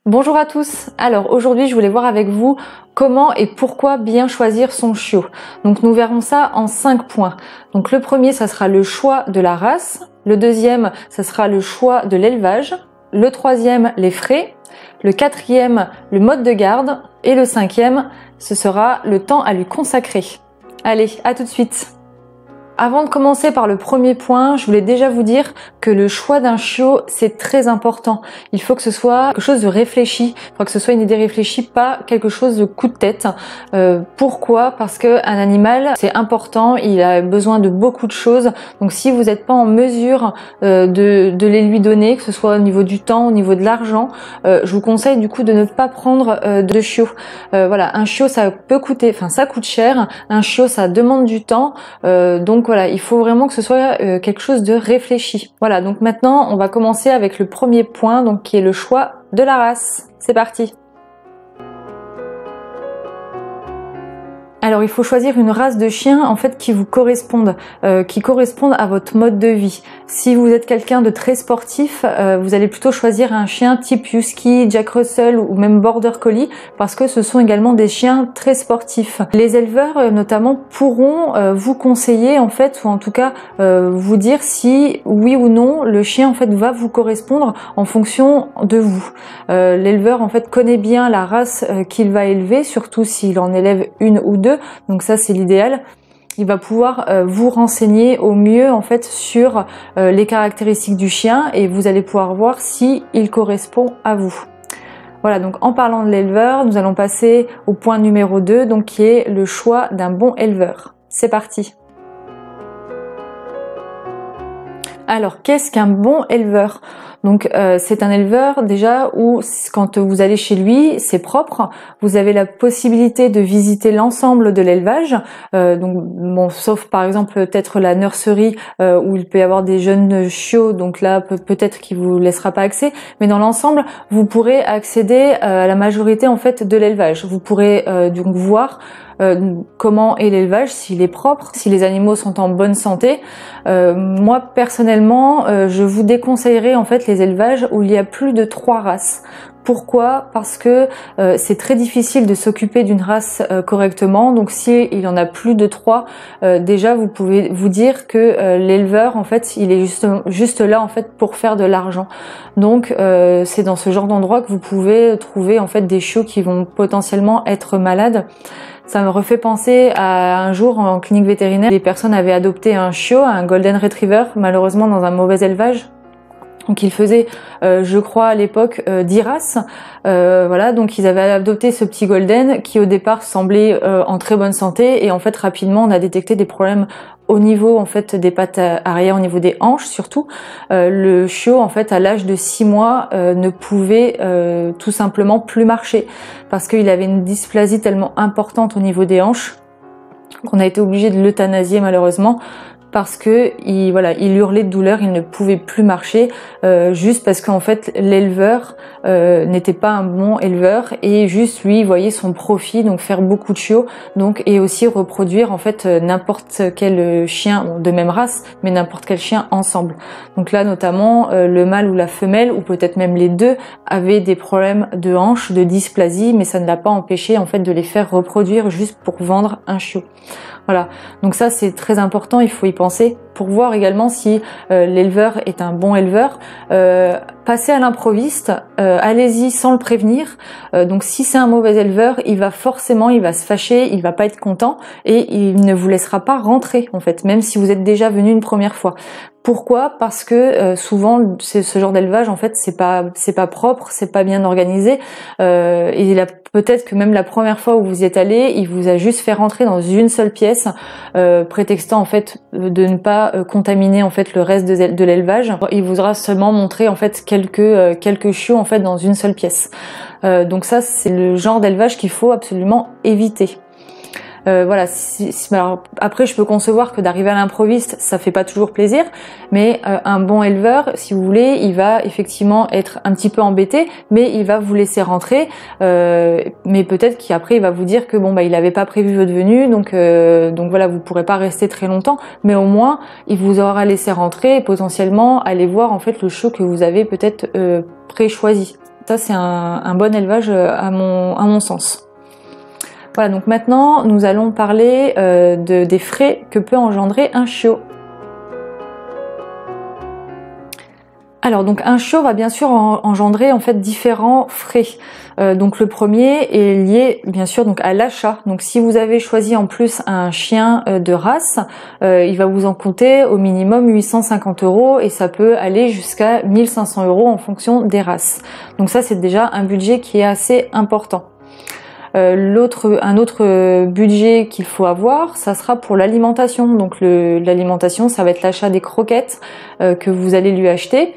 Bonjour à tous. Alors aujourd'hui je voulais voir avec vous comment et pourquoi bien choisir son chiot. Donc nous verrons ça en 5 points. Donc le premier ça sera le choix de la race, le deuxième ça sera le choix de l'élevage, le troisième les frais, le quatrième le mode de garde et le cinquième ce sera le temps à lui consacrer. Allez, à tout de suite. Avant de commencer par le premier point, je voulais déjà vous dire que le choix d'un chiot, c'est très important. Il faut que ce soit quelque chose de réfléchi, il faut que ce soit une idée réfléchie, pas quelque chose de coup de tête. Pourquoi? Parce que un animal, c'est important, il a besoin de beaucoup de choses. Donc si vous n'êtes pas en mesure de les lui donner, que ce soit au niveau du temps, au niveau de l'argent, je vous conseille du coup de ne pas prendre de chiot. Voilà, un chiot ça peut coûter, enfin ça coûte cher, un chiot ça demande du temps, donc voilà, il faut vraiment que ce soit quelque chose de réfléchi. Voilà, donc maintenant on va commencer avec le premier point, donc qui est le choix de la race. C'est parti. Alors il faut choisir une race de chien en fait qui vous corresponde, qui corresponde à votre mode de vie. Si vous êtes quelqu'un de très sportif, vous allez plutôt choisir un chien type Husky, Jack Russell ou même Border Collie parce que ce sont également des chiens très sportifs. Les éleveurs notamment pourront vous conseiller en fait ou en tout cas vous dire si oui ou non le chien en fait va vous correspondre en fonction de vous. L'éleveur en fait connaît bien la race qu'il va élever, surtout s'il en élève une ou deux. Donc ça c'est l'idéal. Il va pouvoir vous renseigner au mieux en fait sur les caractéristiques du chien et vous allez pouvoir voir si il correspond à vous. Voilà, donc en parlant de l'éleveur, nous allons passer au point numéro 2, donc qui est le choix d'un bon éleveur. C'est parti. Alors, qu'est-ce qu'un bon éleveur? Donc, c'est un éleveur déjà où quand vous allez chez lui, c'est propre. Vous avez la possibilité de visiter l'ensemble de l'élevage. Donc, bon, sauf par exemple peut-être la nurserie où il peut y avoir des jeunes chiots. Donc là, peut-être qu'il vous laissera pas accès. Mais dans l'ensemble, vous pourrez accéder à la majorité en fait de l'élevage. Vous pourrez donc voir comment est l'élevage, s'il est propre, si les animaux sont en bonne santé. Moi personnellement, je vous déconseillerais en fait les élevages où il y a plus de 3 races. Pourquoi? Parce que c'est très difficile de s'occuper d'une race correctement. Donc si il y en a plus de 3, déjà vous pouvez vous dire que l'éleveur en fait il est juste là en fait pour faire de l'argent. Donc c'est dans ce genre d'endroit que vous pouvez trouver en fait des chiots qui vont potentiellement être malades. Ça me refait penser à un jour en clinique vétérinaire, les personnes avaient adopté un chiot, un golden retriever, malheureusement dans un mauvais élevage. Donc il faisait, je crois à l'époque, 10 races. Voilà, donc ils avaient adopté ce petit golden qui au départ semblait en très bonne santé et en fait rapidement on a détecté des problèmes au niveau en fait des pattes arrière, au niveau des hanches surtout. Le chiot en fait à l'âge de 6 mois ne pouvait tout simplement plus marcher parce qu'il avait une dysplasie tellement importante au niveau des hanches qu'on a été obligé de l'euthanasier malheureusement. Parce que il hurlait de douleur, il ne pouvait plus marcher, juste parce qu'en fait l'éleveur n'était pas un bon éleveur et juste lui il voyait son profit, donc faire beaucoup de chiots, donc et aussi reproduire en fait n'importe quel chien de même race, mais n'importe quel chien ensemble. Donc là notamment le mâle ou la femelle ou peut-être même les deux avaient des problèmes de hanches, de dysplasie, mais ça ne l'a pas empêché en fait de les faire reproduire juste pour vendre un chiot. Voilà, donc ça c'est très important, il faut y penser pour voir également si l'éleveur est un bon éleveur. Passez à l'improviste, allez-y sans le prévenir. Donc si c'est un mauvais éleveur, il va se fâcher, il va pas être content et il ne vous laissera pas rentrer en fait, même si vous êtes déjà venu une première fois. Pourquoi? Parce que souvent ce genre d'élevage en fait c'est pas propre, c'est pas bien organisé. Et il a peut-être que même la première fois où vous y êtes allé, il vous a juste fait rentrer dans une seule pièce, prétextant en fait de ne pas contaminer en fait le reste de l'élevage. Il vous aura seulement montré en fait quelques chiots en fait dans une seule pièce. Donc ça c'est le genre d'élevage qu'il faut absolument éviter. Voilà. Alors, après, je peux concevoir que d'arriver à l'improviste, ça fait pas toujours plaisir, mais un bon éleveur, si vous voulez, il va effectivement être un petit peu embêté, mais il va vous laisser rentrer. Mais peut-être qu'après, il va vous dire que bon bah il avait pas prévu votre venue, donc voilà, vous pourrez pas rester très longtemps, mais au moins il vous aura laissé rentrer et potentiellement aller voir en fait le chiot que vous avez peut-être pré-choisi. Ça c'est un bon élevage à mon sens. Voilà, donc maintenant nous allons parler des frais que peut engendrer un chiot. Alors donc un chiot va bien sûr engendrer en fait différents frais. Donc le premier est lié bien sûr donc à l'achat. Donc si vous avez choisi en plus un chien de race, il va vous en coûter au minimum 850 € et ça peut aller jusqu'à 1500 € en fonction des races. Donc ça c'est déjà un budget qui est assez important. Un autre budget qu'il faut avoir, ça sera pour l'alimentation. Donc l'alimentation, ça va être l'achat des croquettes que vous allez lui acheter.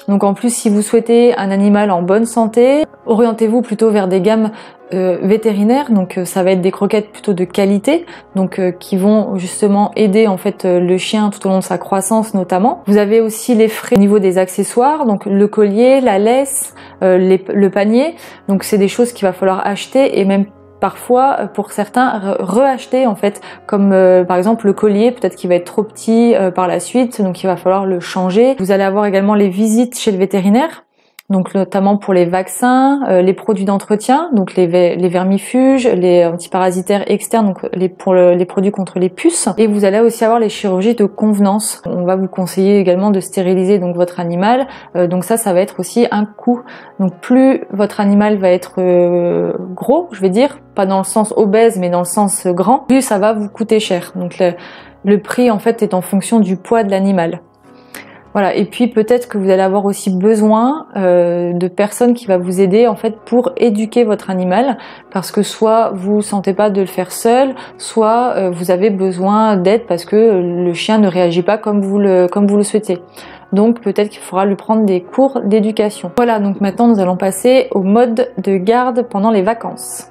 Donc en plus, si vous souhaitez un animal en bonne santé, orientez-vous plutôt vers des gammes vétérinaires. Donc ça va être des croquettes plutôt de qualité, donc qui vont justement aider en fait le chien tout au long de sa croissance notamment. Vous avez aussi les frais au niveau des accessoires, donc le collier, la laisse, le panier. Donc c'est des choses qu'il va falloir acheter et même parfois pour certains reacheter en fait, comme par exemple le collier, peut-être qu'il va être trop petit par la suite, donc il va falloir le changer. Vous allez avoir également les visites chez le vétérinaire, donc notamment pour les vaccins, les produits d'entretien, donc les vermifuges, les antiparasitaires externes, donc les produits contre les puces. Et vous allez aussi avoir les chirurgies de convenance. On va vous conseiller également de stériliser donc votre animal. Donc ça va être aussi un coût. Donc plus votre animal va être gros, je vais dire, pas dans le sens obèse, mais dans le sens grand, plus ça va vous coûter cher. Donc le prix en fait est en fonction du poids de l'animal. Voilà, et puis peut-être que vous allez avoir aussi besoin de personnes qui vont vous aider en fait pour éduquer votre animal, parce que soit vous sentez pas de le faire seul, soit vous avez besoin d'aide parce que le chien ne réagit pas comme vous le souhaitez. Donc peut-être qu'il faudra lui prendre des cours d'éducation. Voilà, donc maintenant nous allons passer au mode de garde pendant les vacances.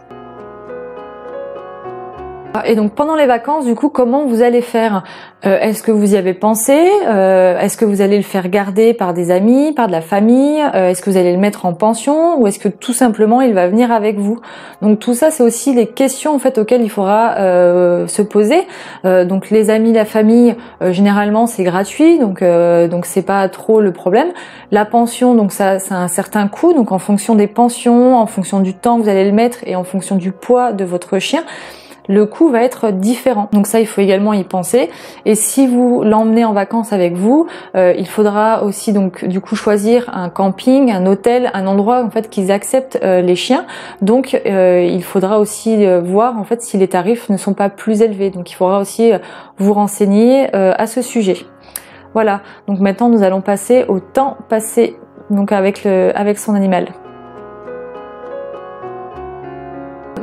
Et donc pendant les vacances, du coup, comment vous allez faire? Est-ce que vous y avez pensé? Est-ce que vous allez le faire garder par des amis, par de la famille? Est-ce que vous allez le mettre en pension? Ou est-ce que tout simplement il va venir avec vous? Donc tout ça, c'est aussi les questions en fait auxquelles il faudra se poser. Donc les amis, la famille, généralement c'est gratuit, donc c'est pas trop le problème. La pension, donc ça a un certain coût, donc en fonction des pensions, en fonction du temps que vous allez le mettre et en fonction du poids de votre chien, le coût va être différent. Donc ça, il faut également y penser. Et si vous l'emmenez en vacances avec vous, il faudra aussi donc du coup choisir un camping, un hôtel, un endroit en fait qu'ils acceptent les chiens. Donc il faudra aussi voir en fait si les tarifs ne sont pas plus élevés. Donc il faudra aussi vous renseigner à ce sujet. Voilà. Donc maintenant nous allons passer au temps passé donc avec son animal.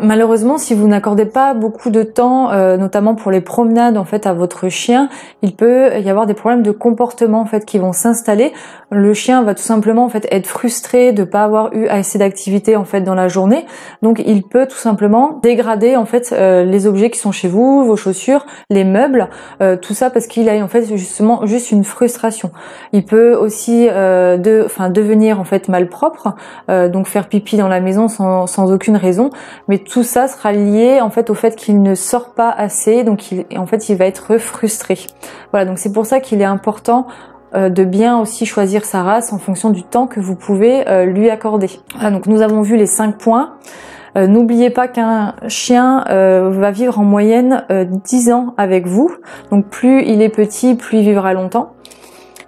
Malheureusement, si vous n'accordez pas beaucoup de temps, notamment pour les promenades en fait à votre chien, il peut y avoir des problèmes de comportement en fait qui vont s'installer. Le chien va tout simplement en fait être frustré de pas avoir eu assez d'activité en fait dans la journée. Donc il peut tout simplement dégrader en fait les objets qui sont chez vous, vos chaussures, les meubles, tout ça parce qu'il a en fait justement juste une frustration. Il peut aussi devenir en fait malpropre, donc faire pipi dans la maison sans aucune raison, mais tout ça sera lié en fait au fait qu'il ne sort pas assez, donc il va être frustré. Voilà, donc c'est pour ça qu'il est important de bien aussi choisir sa race en fonction du temps que vous pouvez lui accorder. Voilà, donc nous avons vu les 5 points. N'oubliez pas qu'un chien va vivre en moyenne 10 ans avec vous. Donc plus il est petit, plus il vivra longtemps.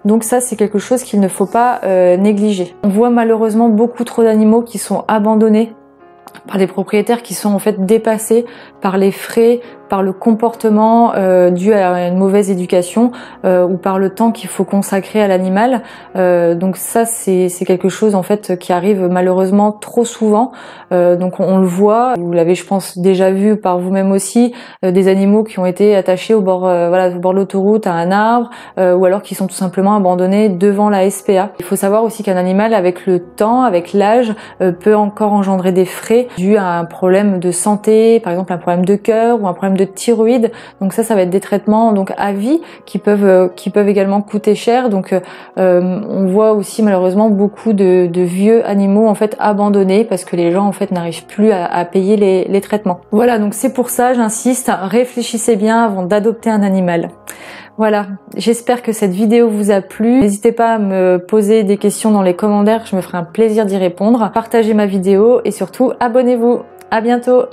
Donc ça, c'est quelque chose qu'il ne faut pas négliger. On voit malheureusement beaucoup trop d'animaux qui sont abandonnés par des propriétaires qui sont en fait dépassés par les frais, par le comportement dû à une mauvaise éducation ou par le temps qu'il faut consacrer à l'animal. Donc ça c'est quelque chose en fait qui arrive malheureusement trop souvent. Donc on le voit, vous l'avez je pense déjà vu par vous-même aussi, des animaux qui ont été attachés au bord au bord de l'autoroute à un arbre ou alors qui sont tout simplement abandonnés devant la SPA. Il faut savoir aussi qu'un animal avec le temps, avec l'âge, peut encore engendrer des frais dus à un problème de santé, par exemple un problème de cœur ou un problème de thyroïde. Donc ça va être des traitements donc à vie qui peuvent également coûter cher. Donc on voit aussi malheureusement beaucoup de vieux animaux en fait abandonnés parce que les gens en fait n'arrivent plus à payer les traitements. Voilà, donc c'est pour ça j'insiste, réfléchissez bien avant d'adopter un animal. Voilà, j'espère que cette vidéo vous a plu. N'hésitez pas à me poser des questions dans les commentaires, je me ferai un plaisir d'y répondre. Partagez ma vidéo et surtout abonnez-vous. À bientôt.